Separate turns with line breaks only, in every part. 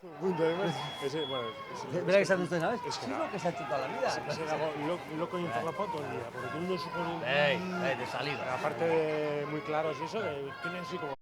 Punto de más.
Berak esan duzten, ¿sabes?
Es que
Es
no.
lo que se ha hecho toda la vida.
Se dago loco en Interlapó todo el día, porque tiene unos ojos
De salida.
aparte de muy claros y eso, tiene así como...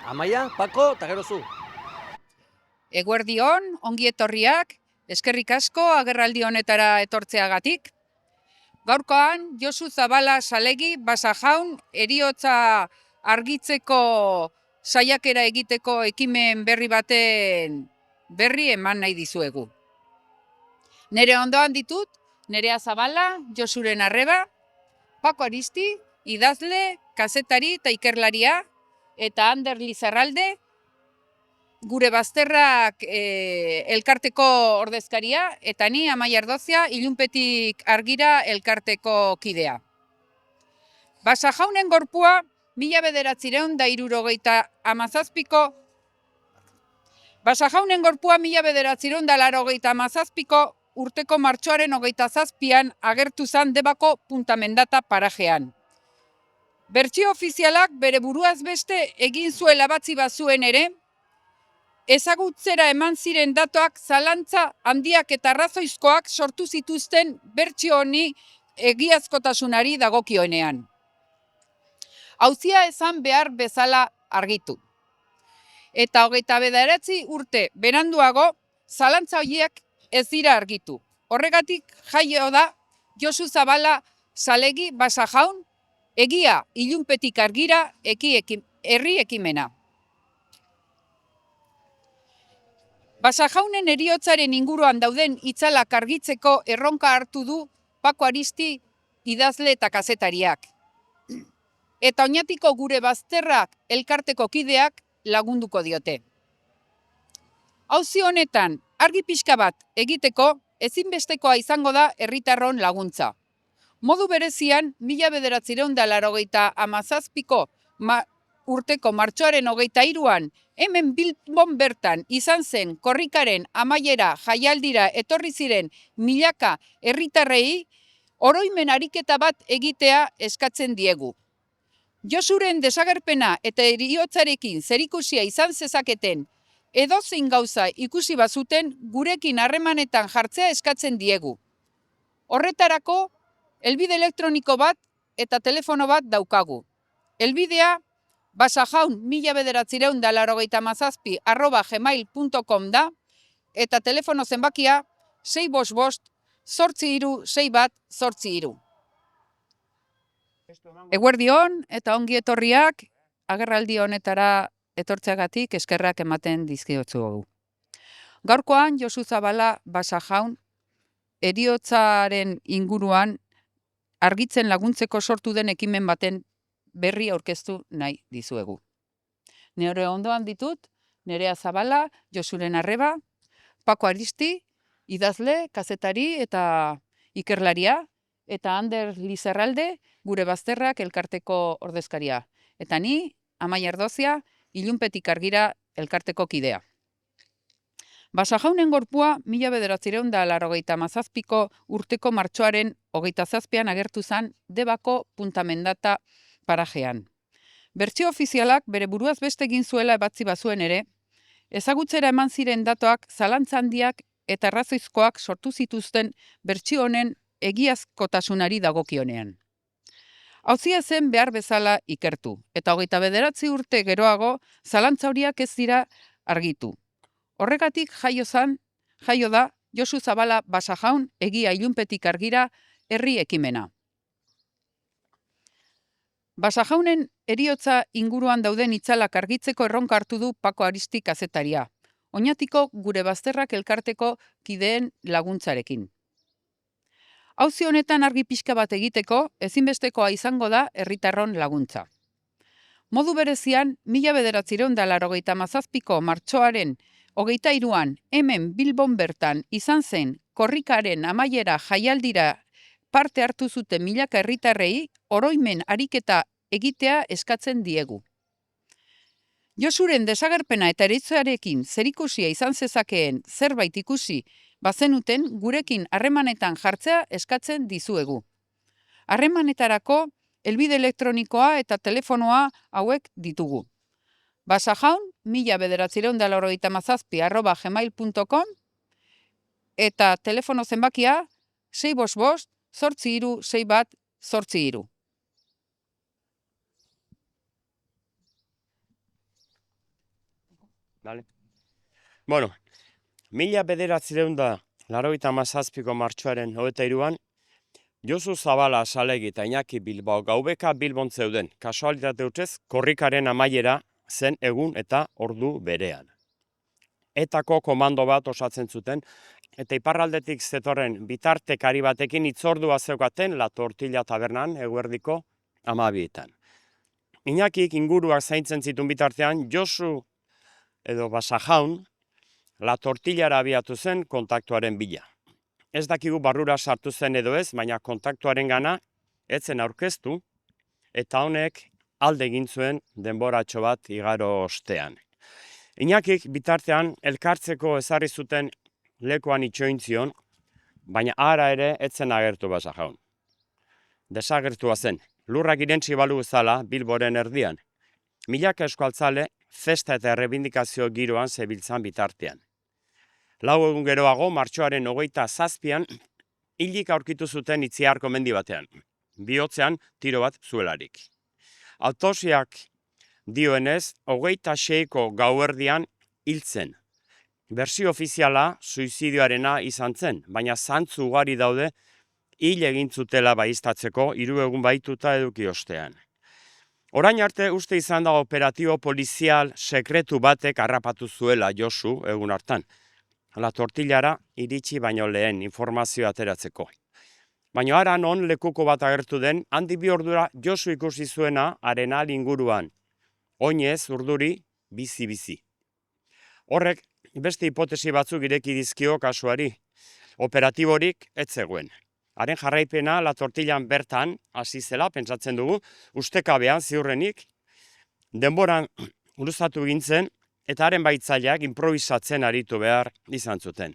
Amaia, Pako, eta gero zu.
Eguerdion, ongi etorriak, eskerrik asko agerraldi honetara etortzeagatik. Gaurkoan, Josu Zabala Salegi, Basajaun, heriotza argitzeko saiakera egiteko ekimen berri baten berri eman nahi dizuegu. Nere ondoan ditut, Nerea Zabala, Josuren arreba, Pako Aristi, idazle, kazetari eta ikerlaria, eta Ander Lizarralde, gure bazterrak elkarteko ordezkaria, eta ni Amaia Ardozia, Ilunpetik Argira elkarteko kidea. Basajaunen gorpua, 1977ko Basajaunen gorpua 1977ko urteko martxoaren 27an agertu zan Debako Punta Mendata parajean. Bertsio ofizialak bere buruaz beste egin zuela batzi bazuen ere, ezagutzera eman ziren datuak zalantza handiak eta arrazoizkoak sortu zituzten bertsio honi egiazkotasunari dagokionean. Auzia esan behar bezala argitu. Eta 29 urte beranduago, zalantza horiek ez dira argitu. Horregatik jaio da Josu Zabala Salegi Basajaun, egia Ilunpetik Argira herri ekimena. Basajaunen heriotzaren inguruan dauden itzalak argitzeko erronka hartu du Pako Aristi idazle eta kazetariak. Eta Oñatiko gure bazterrak elkarteko kideak lagunduko diote. Auzi honetan argi pixka bat egiteko ezinbestekoa izango da herritarron laguntza. Modu berezian 1987ko urteko martxoaren 23an hemen Bilbon bertan izan zen korrikaren amaiera jaialdira etorri ziren milaka herritarrei oroimen ariketa bat egitea eskatzen diegu. Josuren desagerpena eta heriotzarekin zerikusia izan zezaketen edozein gauza ikusi bazuten gurekin harremanetan jartzea eskatzen diegu. Horretarako, helbide elektroniko bat eta telefono bat daukagu. Helbidea basajaun1987@gmail.com da eta telefono zenbakia 655 836 6183. Eguerdion eta ongi etorriak agerraldi honetara etortzeagatik eskerrak ematen dizkiotzugu. Gaurkoan Josu Zabala Basajaun heriotzaren inguruan argitzen laguntzeko sortu den ekimen baten berri aurkeztu nahi dizuegu. Nere ondoan ditut, Nerea Zabala, Josuren arreba, Pako Aristi, idazle, kazetari eta ikerlaria, eta Ander Lizarralde, gure bazterrak elkarteko ordezkaria. Eta ni, Amaia Ardozia, Ilunpetik Argira elkarteko kidea. Basajaunen gorpua 1987ko urteko martxoaren 27an agertu zan Debako Punta Mendata parajean. Bertsio ofizialak bere buruaz beste egin zuela ebatzi bazuen ere, ezagutzera eman ziren datuak zalantza handiak eta arrazoizkoak sortu zituzten bertsio honen egiazkotasunari dagokionean. Auzia zen behar bezala ikertu, eta 29 urte geroago zalantza horiak ez dira argitu. Horregatik jaio da Josu Zabala Basajaun egia Ilunpetik Argira herri ekimena. Basajaunen heriotza inguruan dauden itzalak argitzeko erronka hartu du Pako Aristi kazetaria, Oñatiko gure bazterrak elkarteko kideen laguntzarekin. Auzi honetan argi pixka bat egiteko ezinbestekoa izango da herritarron laguntza. Modu berezian 1987ko martxoaren 23an hemen Bilbon bertan izan zen korrikaren amaiera jaialdira parte hartu zuten milaka herritarrei oroimen ariketa egitea eskatzen diegu. Josuren desagerpena eta heriotzarekin zerikusia izan zezakeen zerbait ikusi bazenuten gurekin harremanetan jartzea eskatzen dizuegu. Harremanetarako helbide elektronikoa eta telefonoa hauek ditugu. Basajaun, 1997 eta telefono zenbakia 655-836-1
Vale. Bueno, 1997ko martxoaren 23an, Josu Zabala Salegi eta Iñaki Bilbao gaubeka Bilbon zeuden, kasualitate hutsez, korrikaren amaiera zen egun eta ordu berean. Etako komando bat osatzen zuten, eta iparraldetik zetorren bitartekari batekin hitzordua zeukaten La Tortilla tabernan eguerdiko 12etan. Iñakik inguruak zaintzen zituen bitartean, Josu edo Basajaun La Tortillara abiatu zen kontaktuaren bila. Ez dakigu barrura sartu zen edo ez, baina kontaktuaren gana etzen aurkeztu, eta honek alde egin zuen denboratxo bat igaro ostean. Iñakik bitartean elkartzeko ezarri zuten lekuan itxoin zion, baina ara ere etzen agertu Basajaun. Desagertua zen, lurrak irentsi balu bezala Bilboren erdian. Milaka euskaltzale festa eta errebindikazio giroan zebiltzan bitartean. 4 egun geroago, martxoaren 27an, hilik aurkitu zuten Itziarko mendi batean, bihotzean tiro bat zuelarik. Autopsiak dioenez, 26ko gauerdian hiltzen. Bersio ofiziala suizidioarena izan zen, baina zantzu ugari daude hil egin zutela baieztatzeko 3 egun bahituta eduki ostean. Orain arte uste izan da operatibo polizial sekretu batek harrapatu zuela Josu egun hartan. La Tortillara iritsi baino lehen informazio ateratzeko. Baina ara non lekuko bat agertu den, handi 2 ordura Josu ikusi zuena Arenal inguruan. Oinez urduri bizi-bizi. Horrek beste hipotesi batzuk ireki dizkio kasuari. Operatiborik ez zegoen. Haren jarraipena La Tortillan bertan hasi zela, pentsatzen dugu, ustekabean ziurrenik, denboran luzatu gintzen, eta haren baitzaileak improvisatzen aritu behar izan zuten.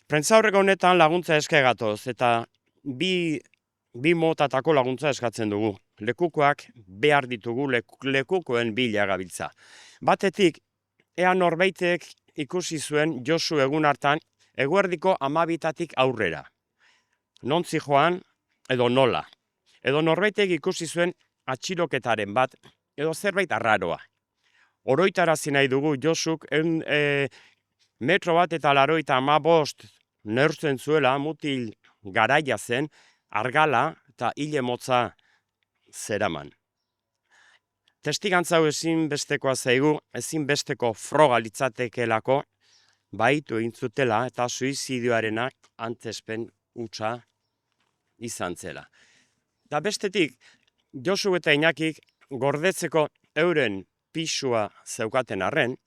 Prentsaurreko honetan laguntza eske gatoz, eta bi motatako laguntza eskatzen dugu. Lekukoak behar ditugu lekukoen bila gabiltza. Batetik, ea norbaitek ikusi zuen Josu egun hartan eguerdiko 12tatik aurrera. Nontzi joan edo nola. Edo norbaitek ikusi zuen atxiloketaren bat edo zerbait arraroa. Oroitarazi nahi dugu Josuk metro bat eta 95 neurtzen zuela mutil garaia zen, argala eta hile motza zeraman. Testigantza hau ezinbestekoa zaigu, ezinbesteko froga litzatekelako baitu egin zutela eta suizidioarenak antzespen hutsa izan zela. Da bestetik, Josu eta Iñakik gordetzeko euren pisua zeukaten arren,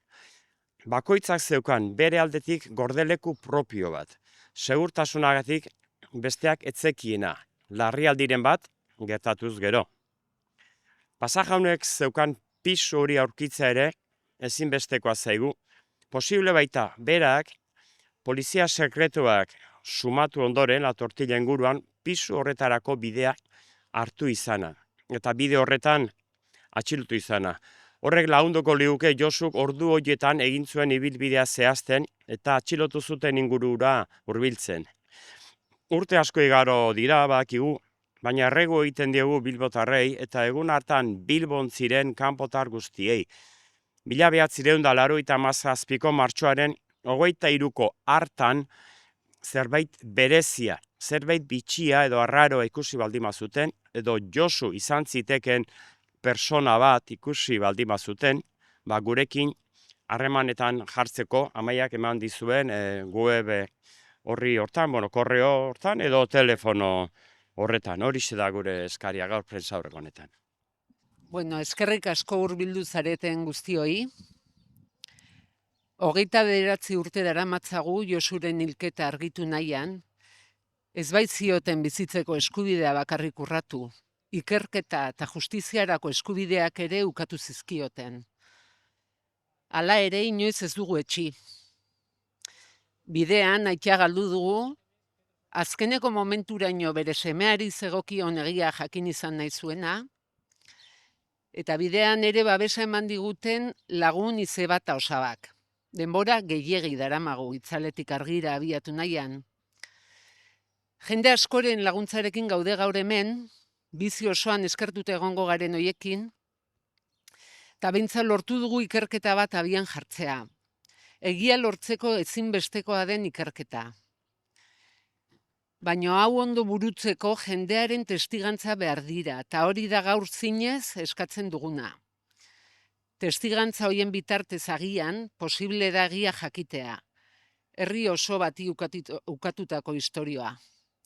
bakoitzak zeukan bere aldetik gordeleku propio bat. Segurtasunagatik besteak etzekiena, larrialdiren bat gertatuz gero. Pasajaunek zeukan pisu hori aurkitza ere ezinbestekoa zaigu. Posible baita berak, polizia sekretuak sumatu ondoren, La Tortilla inguruan, pisu horretarako bidea hartu izana. Eta bide horretan atxilotu izana. Horrek lagunduko liguke Josuk ordu horietan egin zuen ibilbidea zehazten eta atxilotu zuten ingurura hurbiltzen. Urte asko igaro dira bakigu, baina erregu egiten diegu bilbotarrei eta egun hartan Bilbon ziren kanpotar guztiei. 1987ko martxoaren 23ko hartan zerbait berezia, zerbait bitxia edo arraroa ikusi baldima zuten, edo Josu izan ziteken persona bat ikusi baldima zuten, gurekin harremanetan jartzeko amaiak eman dizuen web horri hortan, korreo hortan edo telefono horretan. Horixe da gure eskaria gaur prentsaurreko honetan.
Bueno, eskerrik asko hurbildu zareten guztioi. 29 urte daramatzagu Josuren hilketa argitu nahian, ez baitzioten bizitzeko eskubidea bakarrik urratu, ikerketa eta justiziarako eskubideak ere ukatu zizkioten. Hala ere inoiz ez dugu etxi. Bidean aitea galdu dugu, azkeneko momenturaino bere semeari zegokion egia jakin izan nahi zuena, Eta bidean ere babesa eman diguten lagun izebata osabak. Denbora gehiegi daramagu itzaletik argira abiatu nahian. Jende askoren laguntzarekin gaude gaur hemen, bizi osoan eskertuta egongo garen hoiekin, eta behintzat lortu dugu ikerketa bat abian jartzea. Egia lortzeko ezinbestekoa den ikerketa. Baina hau ondo burutzeko jendearen testigantza behar dira, eta hori da gaur zinez eskatzen duguna. Testigantza hoien bitartez agian, posible da egia jakitea. Herri oso bati ukatutako istorioa.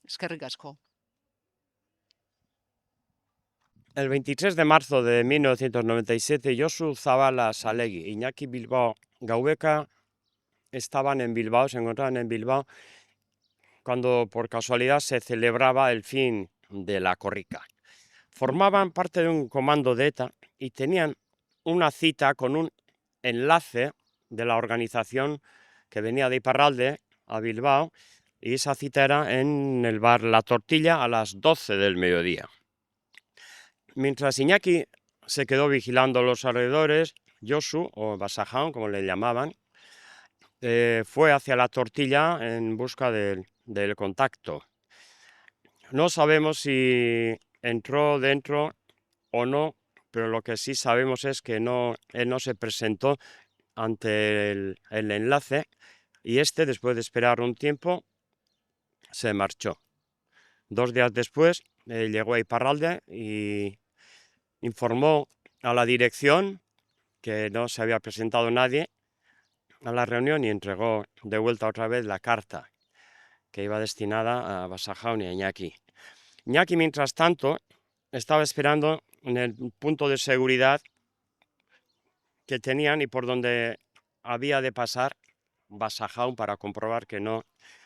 Eskerrik asko.
El 23 de marzo de 1997, Josu Zabala Salegui, Iñaki Bilbao, Gaubeka estaban en Bilbao, se encontraban en Bilbao, cuando por casualidad se celebraba el fin de la corrica. Formaban parte de un comando de ETA y tenían una cita con un enlace de la organización que venía de Iparralde a Bilbao, y esa cita era en el bar La Tortilla a las 12 del mediodía. Mientras Iñaki se quedó vigilando los alrededores, Josu, o Basajaun, como le llamaban, fue hacia La Tortilla en busca del contacto. No sabemos si entró dentro o no, pero lo que sí sabemos es que él no se presentó ante el enlace, y después de esperar un tiempo, se marchó. 2 días después llegó a Iparralde y informó a la dirección que no se había presentado nadie a la reunión y entregó de vuelta otra vez la carta que iba destinada a Basajaun y a Iñaki. Iñaki, mientras tanto, estaba esperando en el punto de seguridad que tenían y por donde había de pasar Basajaun para comprobar que no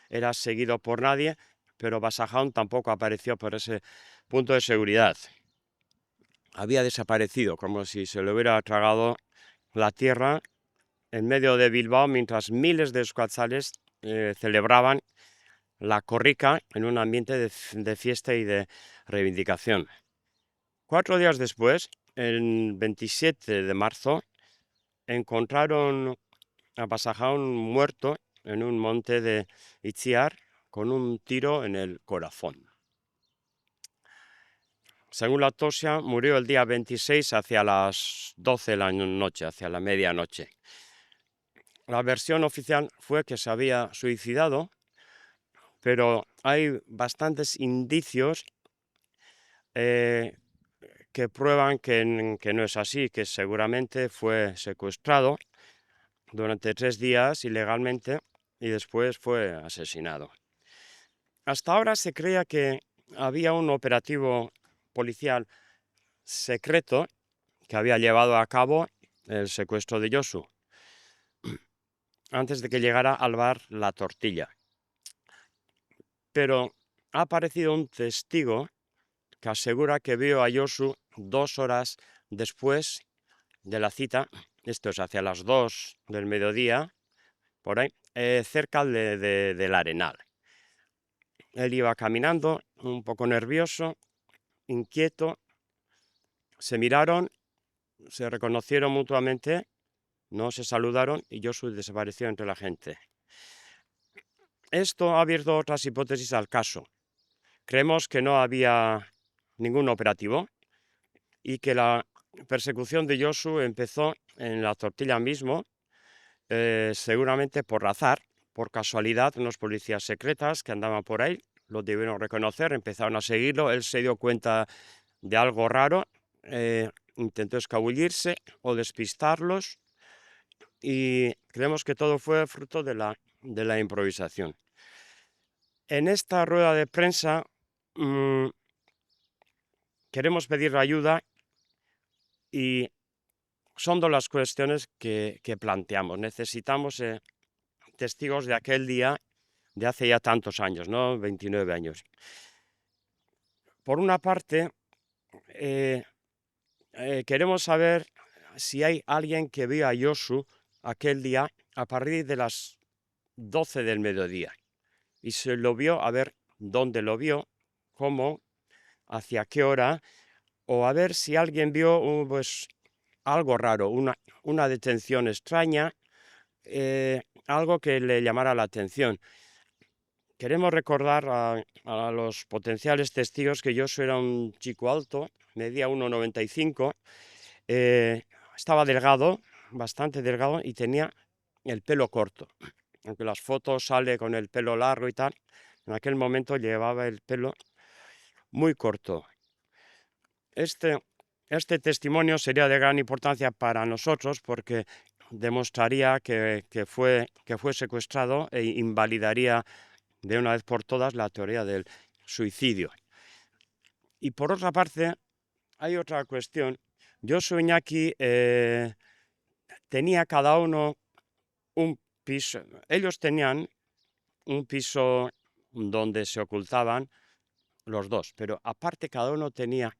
era seguido por nadie, pero Basajaun tampoco apareció por ese punto de seguridad. Había desaparecido, como si se le hubiera tragado la tierra en medio de Bilbao, mientras miles de euskaltzales celebraban la corrica en un ambiente de fiesta y de reivindicación. 4 días después, el 27 de marzo, encontraron a Basajaun muerto en un monte de Itziar con un tiro en el corazón. Según la autopsia, murió el día 26 hacia las 12 de la noche, hacia la medianoche. La versión oficial fue que se había suicidado, pero hay bastantes indicios que prueban que no es así, que seguramente fue secuestrado durante 3 días ilegalmente y después fue asesinado. Hasta ahora se creía que había un operativo policial secreto que había llevado a cabo el secuestro de Josu antes de que llegara al bar La Tortilla. Pero ha aparecido un testigo que asegura que vio a Josu 2 horas después de la cita, esto es hacia las 2 del mediodía, por ahí, cerca del Arenal. Él iba caminando, un poco nervioso, inquieto, se miraron, se reconocieron mutuamente, no se saludaron y Josu desapareció entre la gente. Esto ha abierto otras hipótesis al caso. Creemos que no había ningún operativo y que la persecución de Josu empezó en La Tortilla mismo, seguramente por azar, por casualidad. Unos policías secretas que andaban por ahí lo debieron reconocer, empezaron a seguirlo, él se dio cuenta de algo raro, intentó escabullirse o despistarlos y creemos que todo fue fruto de la improvisación. En esta rueda de prensa queremos pedir ayuda y son 2 las cuestiones que planteamos. Necesitamos testigos de aquel día de hace ya tantos años, ¿no? 29 años. Por una parte, queremos saber si hay alguien que vio a Josu aquel día a partir de las 12 del mediodía. Y se lo vio, a ver dónde lo vio, cómo, hacia qué hora o a ver si alguien vio pues, algo raro, una detención extraña, algo que le llamara la atención. Queremos recordar a los potenciales testigos que Josu era un chico alto, medía 1,95, estaba delgado, bastante delgado, y tenía el pelo corto. Aunque las fotos sale con el pelo largo y tal, en aquel momento llevaba el pelo muy corto. Este testimonio sería de gran importancia para nosotros porque demostraría que fue secuestrado e invalidaría de una vez por todas la teoría del suicidio. Y por otra parte, hay otra cuestión. Josu e Iñaki tenía cada uno un piso. Ellos tenían un piso donde se ocultaban los dos, pero aparte cada uno tenía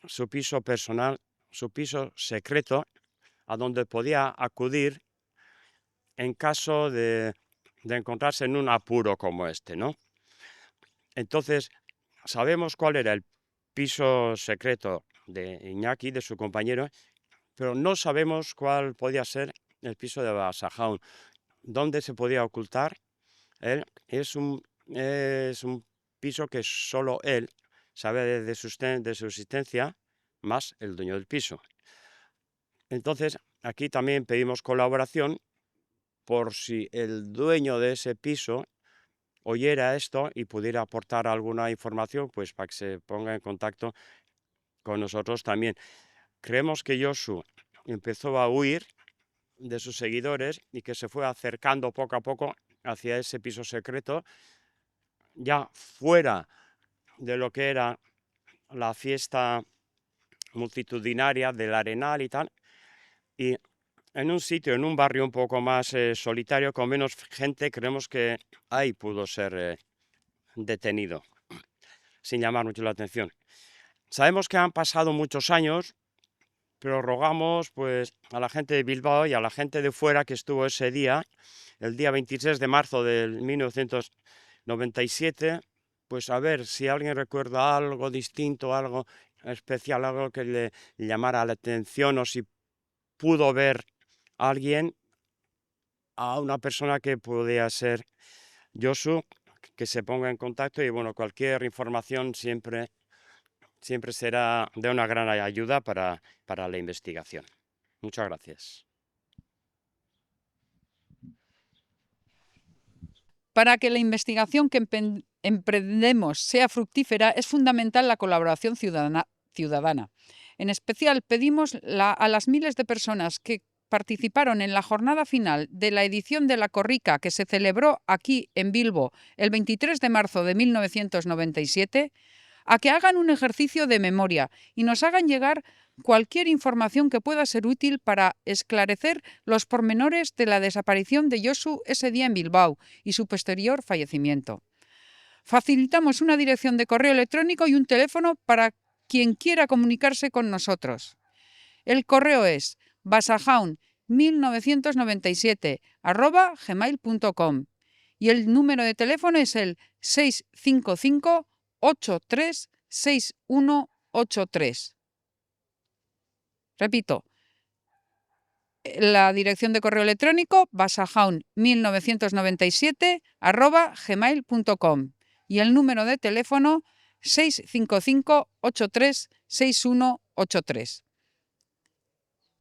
su piso personal, su piso secreto, a donde podía acudir en caso de encontrarse en un apuro como este, ¿no? Entonces, sabemos cuál era el piso secreto de Iñaki, de su compañero, pero no sabemos cuál podía ser el piso de Basajaun. ¿Dónde se podía ocultar? Es un piso que solo él sabe de su existencia, más el dueño del piso. Entonces, aquí también pedimos colaboración por si el dueño de ese piso oyera esto y pudiera aportar alguna información, pues para que se ponga en contacto con nosotros también. Creemos que Josu empezó a huir de sus seguidores y que se fue acercando poco a poco hacia ese piso secreto, ya fuera de lo que era la fiesta multitudinaria del Arenal y tal, y en un sitio, en un barrio un poco más solitario, con menos gente, creemos que ahí pudo ser detenido, sin llamar mucho la atención. Sabemos que han pasado muchos años, pero rogamos pues, a la gente de Bilbao y a la gente de fuera que estuvo ese día, el día 23 de marzo de 1997, pues a ver si alguien recuerda algo distinto, algo especial, algo que le llamara la atención, o si pudo ver a alguien, a una persona que podía ser Josu, que se ponga en contacto y bueno, cualquier información siempre será de una gran ayuda para la investigación. Muchas gracias.
Para que la investigación que emprendemos sea fructífera, es fundamental la colaboración ciudadana. En especial, pedimos a las miles de personas que participaron en la jornada final de la edición de la Corrica que se celebró aquí en Bilbo el 23 de marzo de 1997, a que hagan un ejercicio de memoria y nos hagan llegar cualquier información que pueda ser útil para esclarecer los pormenores de la desaparición de Josu ese día en Bilbao y su posterior fallecimiento. Facilitamos una dirección de correo electrónico y un teléfono para quien quiera comunicarse con nosotros. El correo es basajaun1997@gmail.com y el número de teléfono es el 655 83 6183. Repito, la dirección de correo electrónico basajaun1997@gmail.com y el número de teléfono 655 83 6183.